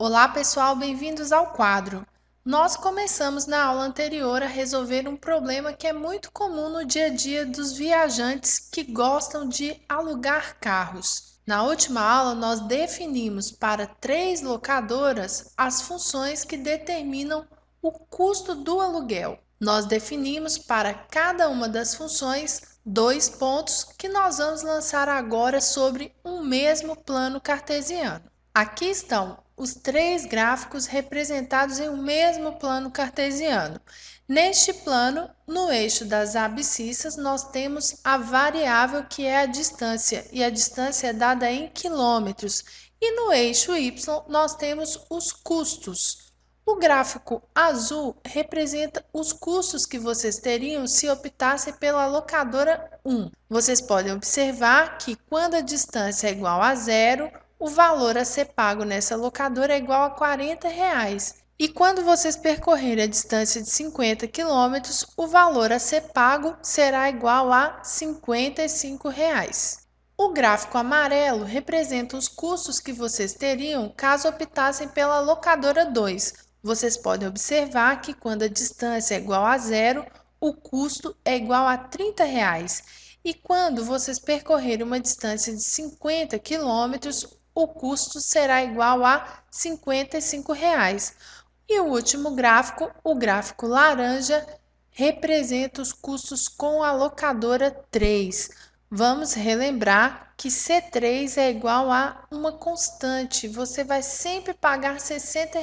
Olá pessoal, bem-vindos ao quadro. Nós começamos na aula anterior a resolver um problema que é muito comum no dia a dia dos viajantes que gostam de alugar carros. Na última aula, nós definimos para 3 locadoras as funções que determinam o custo do aluguel. Nós definimos para cada uma das funções 2 pontos que nós vamos lançar agora sobre um mesmo plano cartesiano. Aqui estão os 3 gráficos representados em um mesmo plano cartesiano. Neste plano, no eixo das abscissas, nós temos a variável que é a distância, e a distância é dada em quilômetros. E no eixo y, nós temos os custos. O gráfico azul representa os custos que vocês teriam se optassem pela locadora 1. Vocês podem observar que quando a distância é igual a zero, o valor a ser pago nessa locadora é igual a R$ 40. E quando vocês percorrerem a distância de 50 km, o valor a ser pago será igual a R$ 55. O gráfico amarelo representa os custos que vocês teriam caso optassem pela locadora 2. Vocês podem observar que quando a distância é igual a zero, o custo é igual a R$ 30. E quando vocês percorrerem uma distância de 50 km, o custo será igual a R$ 55. E o último gráfico, o gráfico laranja, representa os custos com a locadora 3. Vamos relembrar que C3 é igual a uma constante, você vai sempre pagar R$ 60.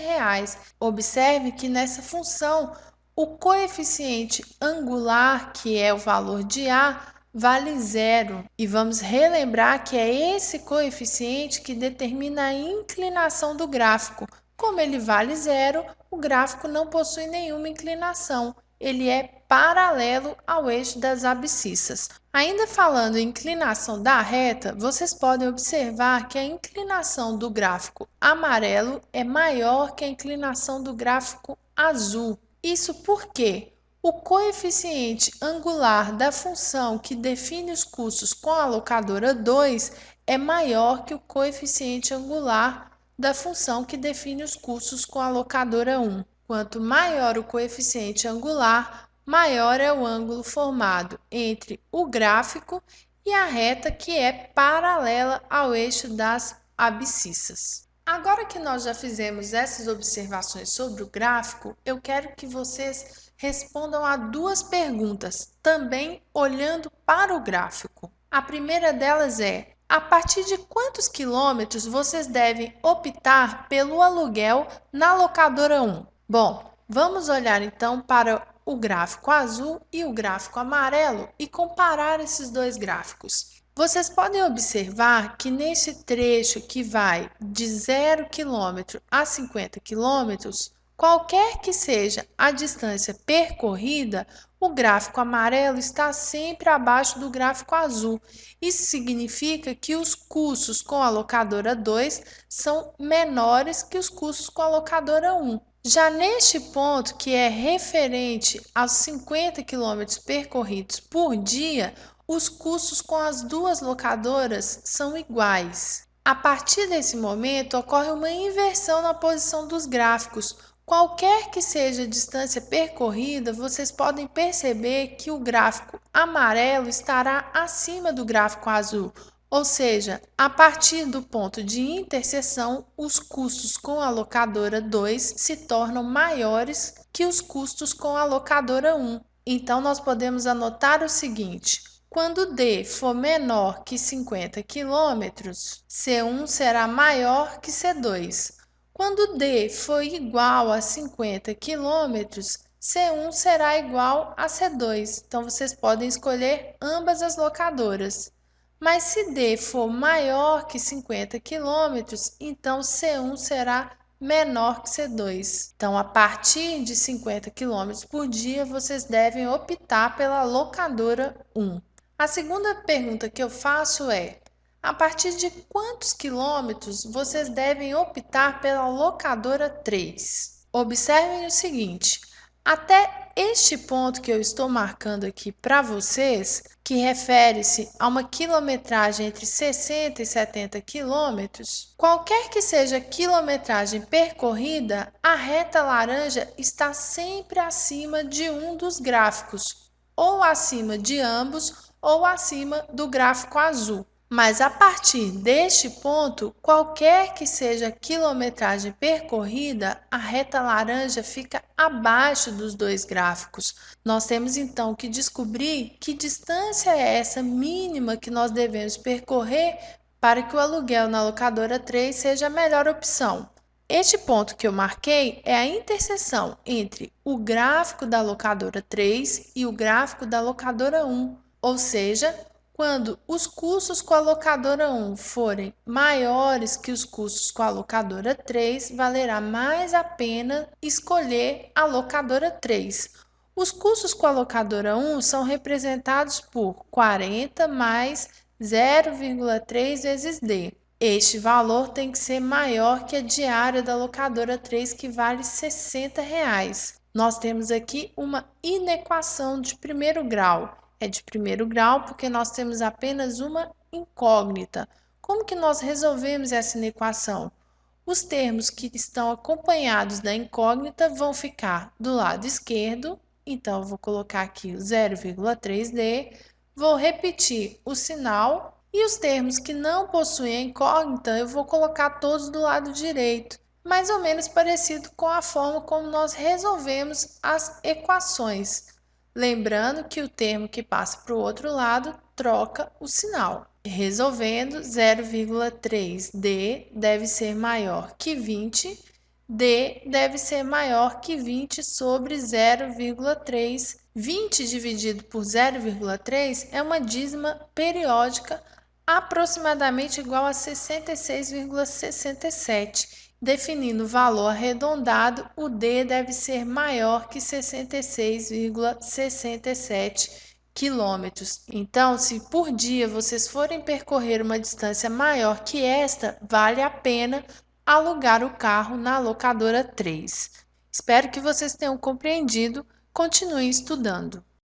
Observe que nessa função, o coeficiente angular, que é o valor de A, vale zero. E vamos relembrar que é esse coeficiente que determina a inclinação do gráfico. Como ele vale zero, o gráfico não possui nenhuma inclinação. Ele é paralelo ao eixo das abscissas. Ainda falando em inclinação da reta, vocês podem observar que a inclinação do gráfico amarelo é maior que a inclinação do gráfico azul. Isso porque o coeficiente angular da função que define os custos com a locadora 2 é maior que o coeficiente angular da função que define os custos com a locadora 1. Quanto maior o coeficiente angular, maior é o ângulo formado entre o gráfico e a reta que é paralela ao eixo das abscissas. Agora que nós já fizemos essas observações sobre o gráfico, eu quero que vocês respondam a 2 perguntas, também olhando para o gráfico. A primeira delas é: a partir de quantos quilômetros vocês devem optar pelo aluguel na locadora 1? Bom, vamos olhar então para o gráfico azul e o gráfico amarelo e comparar esses 2 gráficos. Vocês podem observar que nesse trecho que vai de 0 km a 50 km, qualquer que seja a distância percorrida, o gráfico amarelo está sempre abaixo do gráfico azul. Isso significa que os custos com a locadora 2 são menores que os custos com a locadora 1. Já neste ponto, que é referente aos 50 km percorridos por dia, os custos com as 2 locadoras são iguais. A partir desse momento, ocorre uma inversão na posição dos gráficos. Qualquer que seja a distância percorrida, vocês podem perceber que o gráfico amarelo estará acima do gráfico azul. Ou seja, a partir do ponto de interseção, os custos com a locadora 2 se tornam maiores que os custos com a locadora 1. Então, nós podemos anotar o seguinte: quando D for menor que 50 km, C1 será maior que C2. Quando D for igual a 50 km, C1 será igual a C2. Então, vocês podem escolher ambas as locadoras. Mas se D for maior que 50 km, então C1 será menor que C2. Então, a partir de 50 km por dia, vocês devem optar pela locadora 1. A segunda pergunta que eu faço é: a partir de quantos quilômetros vocês devem optar pela locadora 3? Observem o seguinte: até este ponto que eu estou marcando aqui para vocês, que refere-se a uma quilometragem entre 60 e 70 quilômetros, qualquer que seja a quilometragem percorrida, a reta laranja está sempre acima de um dos gráficos, ou acima de ambos, ou acima do gráfico azul. Mas a partir deste ponto, qualquer que seja a quilometragem percorrida, a reta laranja fica abaixo dos dois gráficos. Nós temos então que descobrir que distância é essa mínima que nós devemos percorrer para que o aluguel na locadora 3 seja a melhor opção. Este ponto que eu marquei é a interseção entre o gráfico da locadora 3 e o gráfico da locadora 1, ou seja, quando os custos com a locadora 1 forem maiores que os custos com a locadora 3, valerá mais a pena escolher a locadora 3. Os custos com a locadora 1 são representados por 40 mais 0,3 vezes D. Este valor tem que ser maior que a diária da locadora 3, que vale R$ 60. Nós temos aqui uma inequação de primeiro grau. É de primeiro grau porque nós temos apenas uma incógnita. Como que nós resolvemos essa inequação? Os termos que estão acompanhados da incógnita vão ficar do lado esquerdo, então eu vou colocar aqui o 0,3D, vou repetir o sinal e os termos que não possuem a incógnita eu vou colocar todos do lado direito, mais ou menos parecido com a forma como nós resolvemos as equações. Lembrando que o termo que passa para o outro lado troca o sinal. Resolvendo, 0,3D deve ser maior que 20, D deve ser maior que 20 sobre 0,3. 20 dividido por 0,3 é uma dízima periódica aproximadamente igual a 66,67. Definindo o valor arredondado, o D deve ser maior que 66,67 quilômetros. Então, se por dia vocês forem percorrer uma distância maior que esta, vale a pena alugar o carro na locadora 3. Espero que vocês tenham compreendido. Continuem estudando.